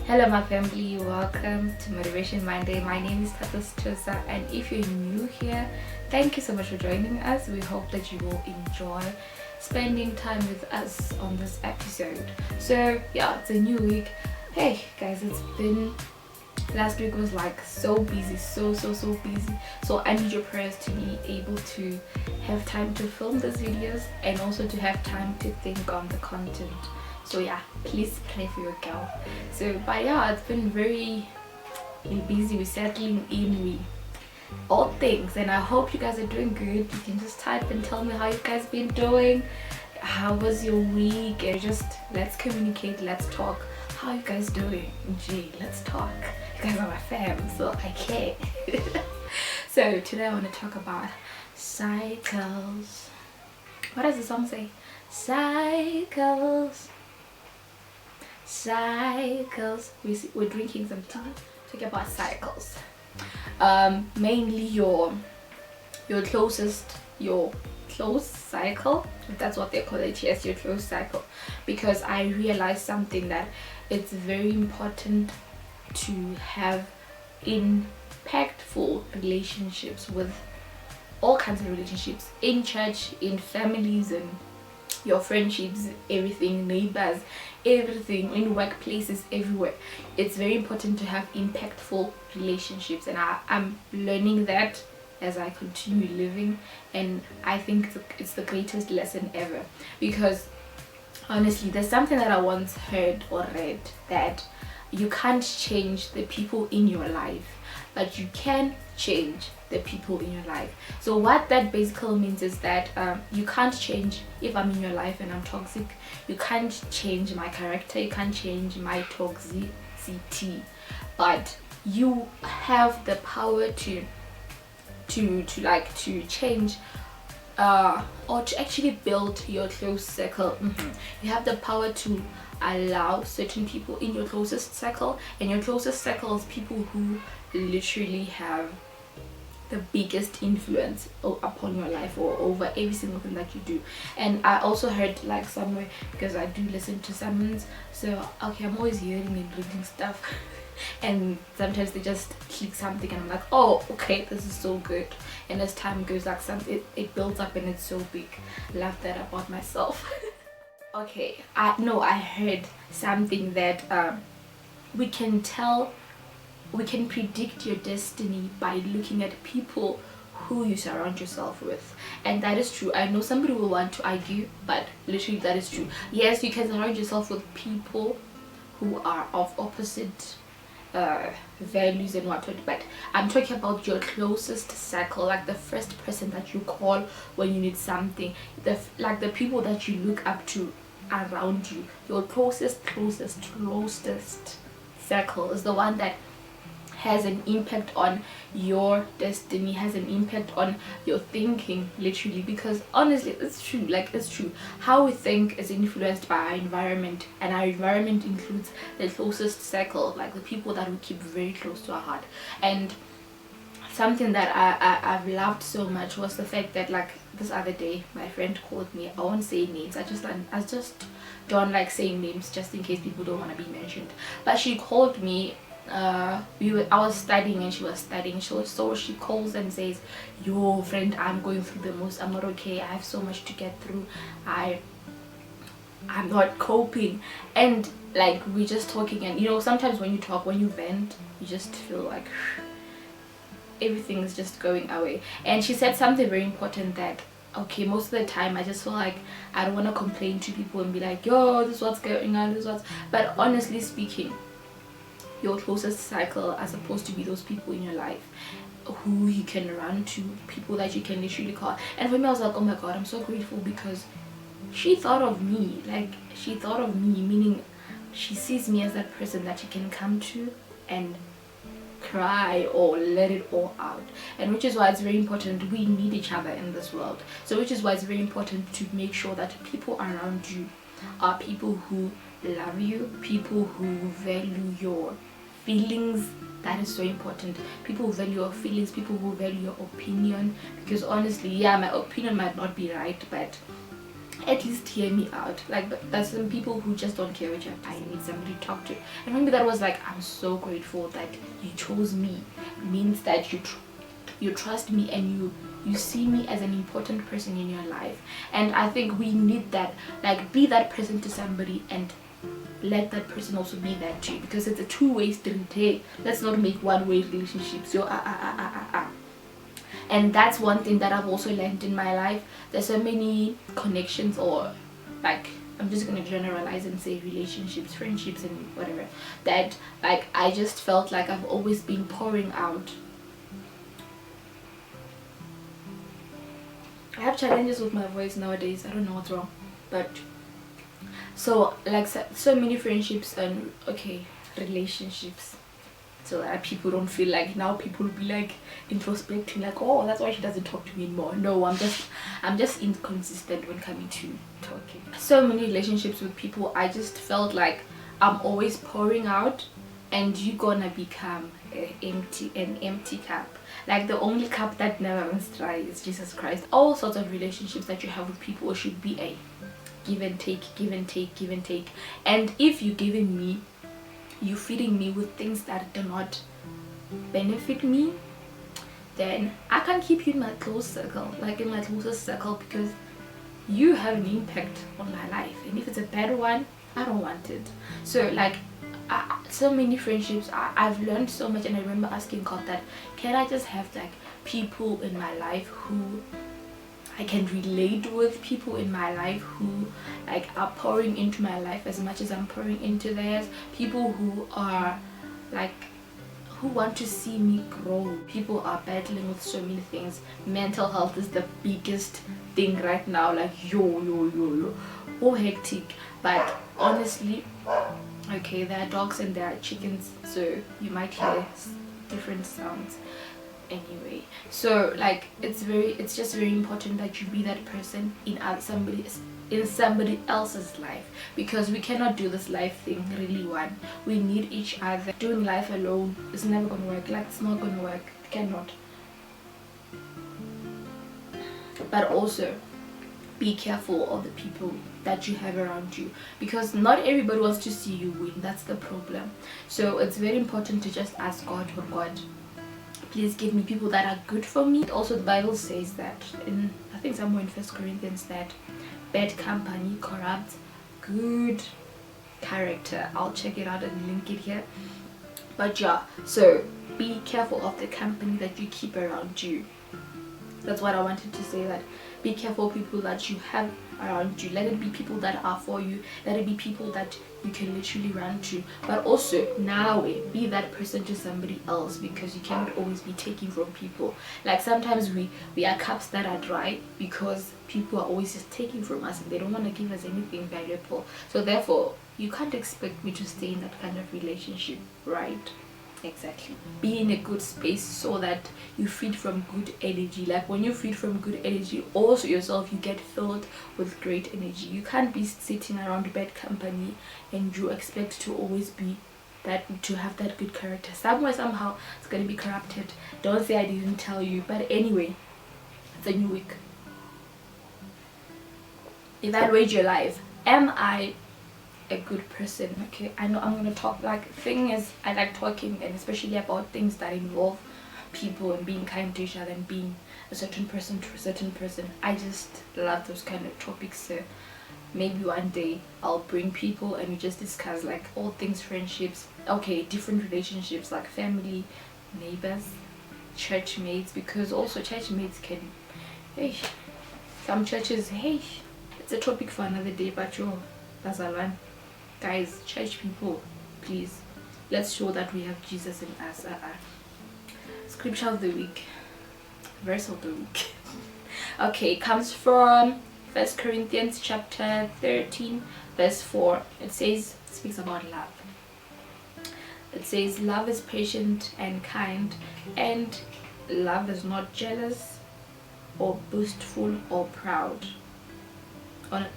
Hello my family, welcome to Motivation Monday. My name is Tatus Tosa, and if you're new here, thank you so much for joining us. We hope that you will enjoy spending time with us on this episode. So yeah, it's a new week. Hey guys, it's been last week was like so busy, so busy. So I need your prayers to be able to have time to film these videos and also to have time to think on the content. So yeah, please pray for your girl. But yeah, it's been very busy. We're settling in, we all things, and I hope you guys are doing good. You can just type and tell me how you guys been doing. How was your week? And just let's communicate, let's talk. How you guys doing? Gee, let's talk. You guys are my fam, so I care. So today I want to talk about cycles. What does the song say? Cycles. We're drinking some tea. Talk about cycles. Mainly your close cycle, if that's what they call it. Yes, your close cycle, because I realized something, that it's very important to have impactful relationships with all kinds of relationships, in church, in families, and your friendships, everything, neighbors, everything, in workplaces, everywhere. It's very important to have impactful relationships, and I'm learning that as I continue living, and I think it's the greatest lesson ever. Because honestly, there's something that I once heard or read, that you can't change the people in your life, but you can change the people in your life. So what that basically means is that you can't change if I'm in your life and I'm toxic. You can't change my character, you can't change my toxicity, but you have the power to change or to actually build your close circle. You have the power to allow certain people in your closest circle, and your closest circle is people who literally have the biggest influence upon your life or over every single thing that you do. And I also heard, like, somewhere, because I do listen to sermons, so okay, I'm always hearing and reading stuff and sometimes they just click something and I'm like, oh okay, this is so good. And as time goes, like, it builds up and it's so big. Love that about myself. Okay, I heard something that we can predict your destiny by looking at people who you surround yourself with. And that is true. I know somebody will want to argue, but literally that is true. Yes, you can surround yourself with people who are of opposite values and whatnot, but I'm talking about your closest circle, like the first person that you call when you need something, like the people that you look up to around you. Your closest circle is the one that has an impact on your destiny, has an impact on your thinking, literally. Because honestly, it's true. Like, it's true. How we think is influenced by our environment, and our environment includes the closest circle, like the people that we keep very close to our heart. And something that I've loved so much was the fact that, like, this other day my friend called me. I won't say names, I just don't like saying names, just in case people don't want to be mentioned. But she called me. I was studying and she was studying, so she calls and says, yo friend, I'm going through the most, I'm not okay, I have so much to get through, I'm not coping. And like, we're just talking, and you know, sometimes when you talk, when you vent, you just feel like everything is just going away. And she said something very important, that okay, most of the time I just feel like I don't want to complain to people and be like, yo, this is what's going on, but honestly speaking, your closest cycle are supposed to be those people in your life who you can run to, people that you can literally call. And for me, I was like, oh my god, I'm so grateful, because she thought of me. Like, she thought of me, meaning she sees me as that person that you can come to and cry or let it all out. And which is why it's very important, we need each other in this world. So which is why it's very important to make sure that people around you are people who love you, people who value your feelings. That is so important. People who value your feelings, people who value your opinion. Because honestly, yeah, my opinion might not be right, but at least hear me out. Like, but there's some people who just don't care what you're. I need somebody to talk to. And maybe that was like, I'm so grateful that you chose me. It means that you trust me, and you see me as an important person in your life. And I think we need that. Like, be that person to somebody, and let that person also be that to you, because it's a two-way street. Hey, let's not make one-way relationships. So and that's one thing that I've also learned in my life. There's so many connections, or like, I'm just gonna generalize and say relationships, friendships, and whatever, that like I just felt like I've always been pouring out. I have challenges with my voice nowadays. I don't know what's wrong, but so like so many friendships and relationships, so that people don't feel like now people will be like introspecting, like, oh, that's why she doesn't talk to me anymore. No, I'm just inconsistent when coming to talking. So many relationships with people, I just felt like I'm always pouring out, and you're gonna become an empty cup. Like, the only cup that never runs dry is Jesus Christ. All sorts of relationships that you have with people should be a give and take, give and take, give and take. And if you're giving me, you're feeding me with things that do not benefit me, then I can't keep you in my close circle, like in my closest circle, because you have an impact on my life, and if it's a bad one, I don't want it. So like, so many friendships, I've learned so much. And I remember asking God that, can I just have like people in my life who I can relate with, people in my life who like are pouring into my life as much as I'm pouring into theirs, people who are like, who want to see me grow. People are battling with so many things. Mental health is the biggest thing right now, like oh, hectic. But honestly, okay, there are dogs and there are chickens, so you might hear different sounds anyway. So like, it's just very important that you be that person in somebody else's life, because we cannot do this life thing really one. We need each other. Doing life alone is never gonna work. Like, it's not gonna work. It cannot. But also be careful of the people that you have around you, because not everybody wants to see you win. That's the problem. So it's very important to just ask God, oh God, please give me people that are good for me. Also, the Bible says that in, I think somewhere in 1 Corinthians, that bad company corrupts good character. I'll check it out and link it here. But yeah, so be careful of the company that you keep around you. That's what I wanted to say, that be careful people that you have around you. Let it be people that are for you. Let it be people that you can literally run to. But also, now be that person to somebody else, because you cannot always be taking from people. Like, sometimes we are cups that are dry because people are always just taking from us, and they don't want to give us anything valuable. So therefore, you can't expect me to stay in that kind of relationship, right? Exactly. Be in a good space so that you feed from good energy. Like, when you feed from good energy, also yourself, you get filled with great energy. You can't be sitting around bad company and you expect to always be that, to have that good character. Somewhere, somehow, it's going to be corrupted. Don't say I didn't tell you. But anyway, it's a new week. Evaluate your life. Am I a good person? Okay, I know I'm gonna talk, like, thing is, I like talking, and especially about things that involve people and being kind to each other and being a certain person to a certain person. I just love those kind of topics. So maybe one day I'll bring people and we just discuss like all things friendships, okay, different relationships, like family, neighbors, church mates, because also church mates can, hey, some churches, hey, it's a topic for another day. But yo, that's a one. Guys, church people, please, let's show that we have Jesus in us. Scripture of the week, verse of the week. Okay, it comes from 1 Corinthians chapter 13 verse 4. It says, it speaks about love. It says, love is patient and kind, and love is not jealous or boastful or proud.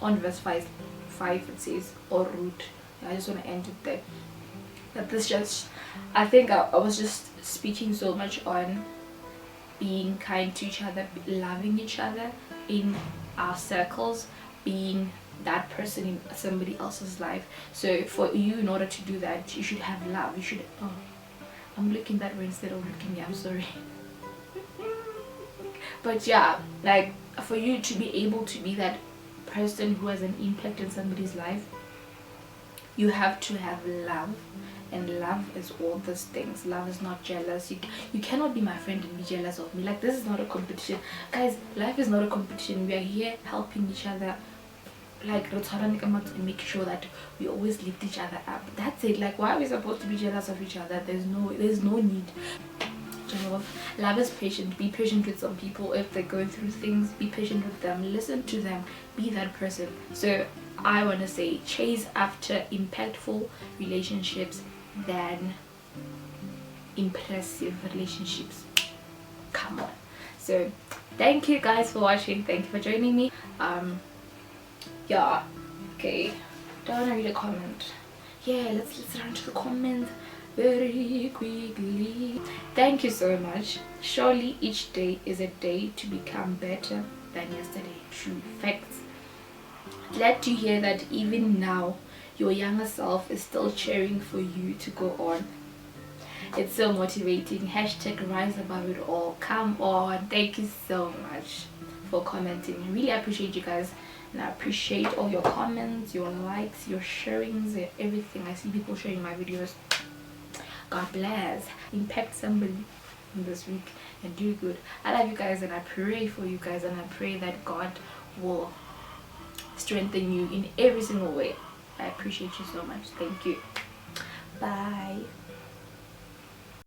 On verse 5 it says, or rude. I just want to end it there. That this just, I think I was just speaking so much on being kind to each other, loving each other in our circles, being that person in somebody else's life. So for you, in order to do that, you should have love. You should, oh, I'm looking that way instead of looking here, I'm sorry. But yeah, like for you to be able to be that person who has an impact in somebody's life, you have to have love. And love is all these things. Love is not jealous. You cannot be my friend and be jealous of me. Like, this is not a competition, guys. Life is not a competition. We are here helping each other, like and make sure that we always lift each other up. That's it. Like, why are we supposed to be jealous of each other? There's no need. Love is patient. Be patient with some people. If they're going through things, be patient with them, listen to them, be that person. So I want to say, chase after impactful relationships than impressive relationships. Come on. So thank you guys for watching. Thank you for joining me. Yeah, okay, don't want to read a comment. Yeah, let's run to the comments very quickly. Thank you so much. Surely each day is a day to become better than yesterday. True facts. Glad to hear that even now your younger self is still cheering for you to go on. It's so motivating. Hashtag rise above it all. Come on. Thank you so much for commenting. I really appreciate you guys, and I appreciate all your comments, your likes, your sharings, everything. I see people sharing my videos. God bless. Impact somebody this week and do good. I love you guys, and I pray for you guys, and I pray that God will strengthen you in every single way. I appreciate you so much. Thank you. Bye.